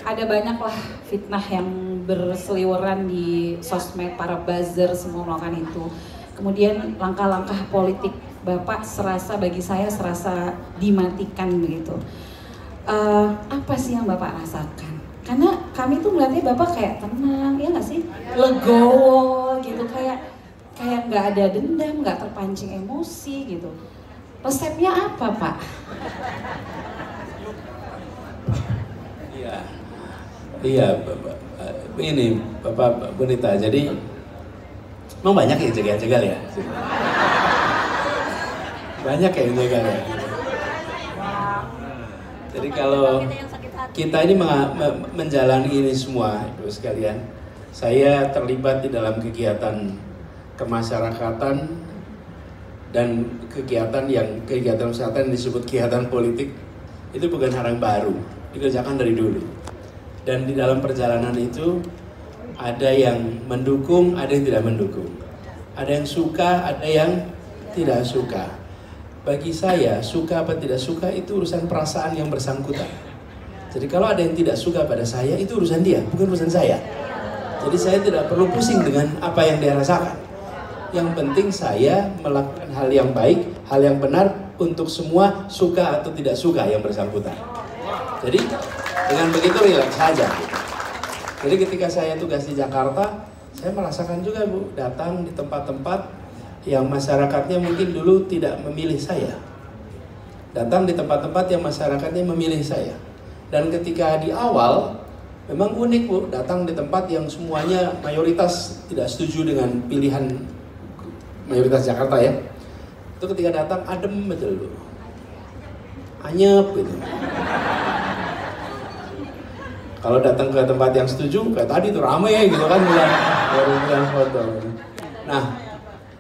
ada banyak lah fitnah yang berseliweran di sosmed, para buzzer semua melakukan itu. Kemudian langkah-langkah politik Bapak bagi saya serasa dimatikan begitu. Apa sih yang Bapak rasakan? Karena kami tuh melihatnya Bapak kayak tenang, ya nggak sih? Legowo gitu, kayak nggak ada dendam, nggak terpancing emosi gitu. Resepnya apa, Pak? Iya, ini Bapak Bonita, jadi memang banyak yang jegal-jegal ya? Banyak yang jegal ya? Jadi kalau kita ini menjalani ini semua, Ibu sekalian, saya terlibat di dalam kegiatan kemasyarakatan dan kegiatan kesehatan yang disebut kegiatan politik itu bukan hal yang baru, dikerjakan dari dulu. Dan di dalam perjalanan itu ada yang mendukung, ada yang tidak mendukung, ada yang suka, ada yang tidak suka. Bagi saya, suka apa tidak suka itu urusan perasaan yang bersangkutan. Jadi kalau ada yang tidak suka pada saya, itu urusan dia, bukan urusan saya. Jadi saya tidak perlu pusing dengan apa yang dia rasakan. Yang penting saya melakukan hal yang baik, hal yang benar untuk semua, suka atau tidak suka yang bersangkutan. Jadi dengan begitu rileks saja. Jadi ketika saya tugas di Jakarta, saya merasakan juga Bu, datang di tempat-tempat yang masyarakatnya mungkin dulu tidak memilih saya. Datang di tempat-tempat yang masyarakatnya memilih saya. Dan ketika di awal, memang unik Bu, datang di tempat yang semuanya mayoritas tidak setuju dengan pilihan mayoritas Jakarta ya. Itu ketika datang adem betul Bu, anyep gitu. Kalau datang ke tempat yang setuju, kayak tadi tuh rame gitu kan, bulan foto. Nah,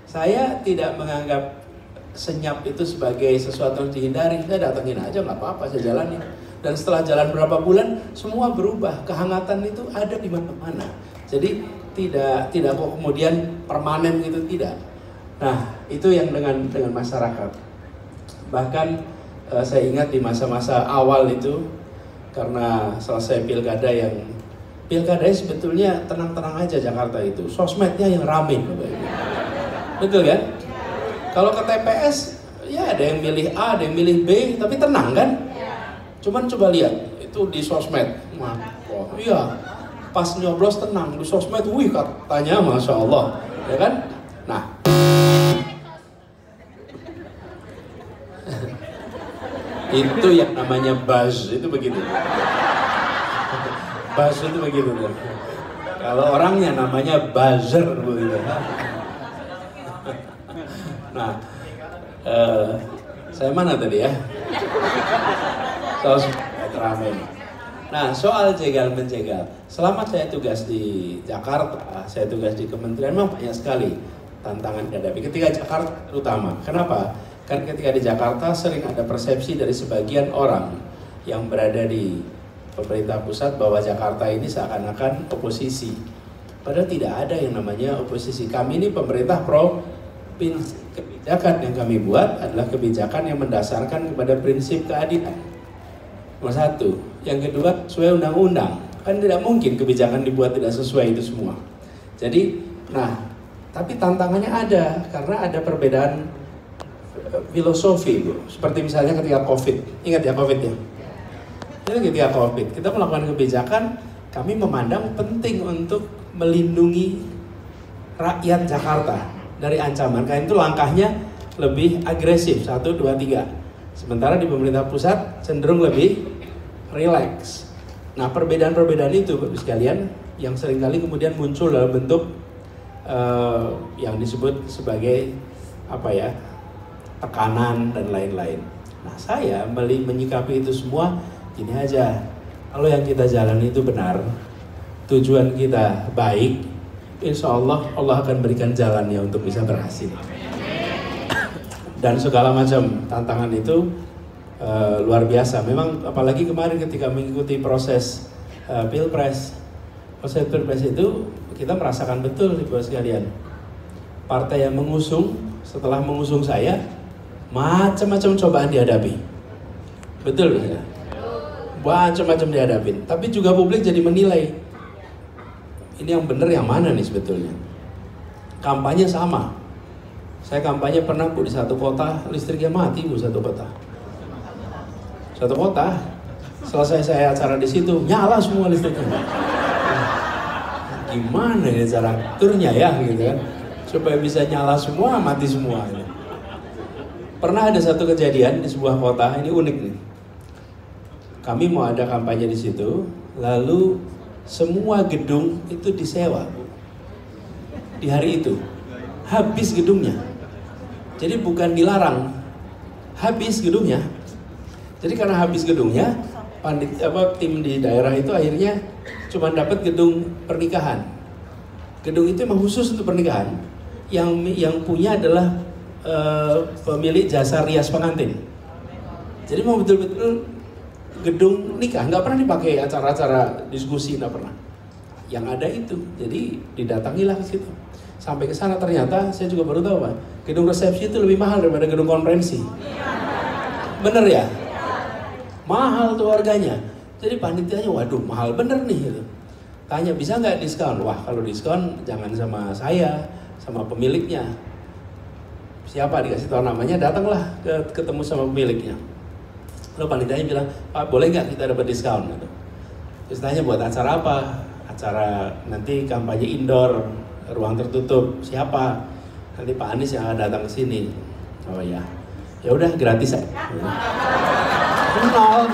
saya tidak menganggap senyap itu sebagai sesuatu yang dihindari. Saya datengin aja, nggak apa-apa, saya jalani. Dan setelah jalan berapa bulan, semua berubah. Kehangatan itu ada di mana-mana. Jadi tidak kok kemudian permanen gitu, tidak. Nah, itu yang dengan masyarakat. Bahkan saya ingat di masa-masa awal itu, karena selesai pilkadanya sebetulnya tenang-tenang aja Jakarta itu. Sosmednya yang rame. Betul kan? Kalau ke TPS, ya ada yang milih A, ada yang milih B, tapi tenang kan? Cuman coba lihat, itu di sosmed. Wah, iya, pas nyoblos tenang, di sosmed, wih katanya Masya Allah. Ya kan? Nah, itu yang namanya buzz, itu begitu. Buzz itu begitu. Kalau orangnya namanya buzzer begitu. Nah, saya mana tadi ya? Soal ramai. Nah, soal jegal-menjegal. Selama saya tugas di Jakarta, saya tugas di kementerian, memang banyak sekali tantangan dihadapi. Ketika Jakarta terutama. Kenapa? Kan ketika di Jakarta sering ada persepsi dari sebagian orang yang berada di pemerintah pusat bahwa Jakarta ini seakan-akan oposisi. Padahal tidak ada yang namanya oposisi. Kami ini pemerintah provinsi. Kebijakan yang kami buat adalah kebijakan yang mendasarkan kepada prinsip keadilan. Nomor satu. Yang kedua, sesuai undang-undang. Kan tidak mungkin kebijakan dibuat tidak sesuai itu semua. Jadi, tapi tantangannya ada. Karena ada perbedaan filosofi, Bu. Seperti misalnya ketika COVID. Ingat ya COVID ya? Jadi ketika COVID, kita melakukan kebijakan, kami memandang penting untuk melindungi rakyat Jakarta dari ancaman. Karena itu langkahnya lebih agresif, 1, 2, 3. Sementara di pemerintah pusat cenderung lebih rileks. Nah, perbedaan-perbedaan itu Bapak sekalian yang seringkali kemudian muncul dalam bentuk yang disebut sebagai tekanan dan lain-lain. Nah, saya menyikapi itu semua gini aja. Kalau yang kita jalani itu benar, tujuan kita baik, insya Allah akan berikan jalannya untuk bisa berhasil. Dan segala macam tantangan itu luar biasa. Memang apalagi kemarin ketika mengikuti proses pilpres. Proses pilpres itu kita merasakan betul Ibu sekalian. Partai yang mengusung, setelah mengusung saya, macam-macam cobaan dihadapi. Betul ya? macam-macam dihadapin. Tapi juga publik jadi menilai, ini yang benar yang mana nih sebetulnya. Kampanye sama. Saya kampanye pernah Bu di satu kota, listriknya mati Bu, satu kota. Satu kota, selesai saya acara di situ, nyala semua listriknya. Gimana ini cara aturnya ya gitu kan, supaya bisa nyala semua, mati semua gitu. Pernah ada satu kejadian di sebuah kota, ini unik nih. Kami mau ada kampanye di situ, lalu semua gedung itu disewa di hari itu, habis gedungnya. Jadi bukan dilarang, habis gedungnya. Jadi karena habis gedungnya, tim di daerah itu akhirnya cuma dapat gedung pernikahan. Gedung itu memang khusus untuk pernikahan. Yang punya adalah pemilik jasa rias pengantin. Jadi mau betul-betul gedung nikah, nggak pernah dipakai acara-acara diskusi, nggak pernah. Yang ada itu, jadi didatangilah ke situ. Sampai ke sana ternyata saya juga baru tahu Pak, gedung resepsi itu lebih mahal daripada gedung konferensi. Bener ya? Mahal tuh harganya. Jadi panitianya, waduh mahal bener nih gitu. Tanya bisa nggak diskon? Wah kalau diskon jangan sama saya, sama pemiliknya. Siapa dikasih tahu namanya, datanglah ketemu sama pemiliknya. Lalu panitianya bilang, Pak boleh nggak kita dapat diskon? Gitu. Terus tanya buat acara apa? Acara nanti kampanye indoor, ruang tertutup. Siapa? Nanti Pak Anies yang akan datang ke sini. Oh ya, ya udah gratis aja. Nol.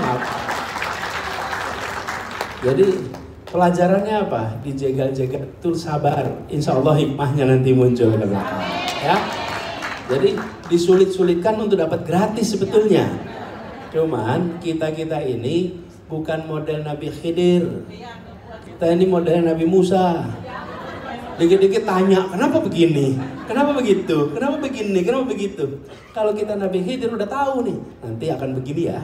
Jadi pelajarannya apa? Dijegal-jegal, tuh sabar. Insya Allah hikmahnya nanti muncul ke belakang. Ya. Jadi disulit-sulitkan untuk dapat gratis sebetulnya. Cuman kita ini bukan model Nabi Khidir. Kita ini model Nabi Musa. Dikit-dikit tanya, kenapa begini? Kenapa begitu? Kenapa begini? Kenapa begitu? Kalau kita Nabi Khidir udah tahu nih, nanti akan begini ya.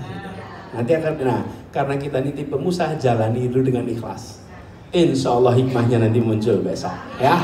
Nanti akan, nah karena kita ini tipe Musa, jalani dulu dengan ikhlas. Insya Allah hikmahnya nanti muncul besok. Ya.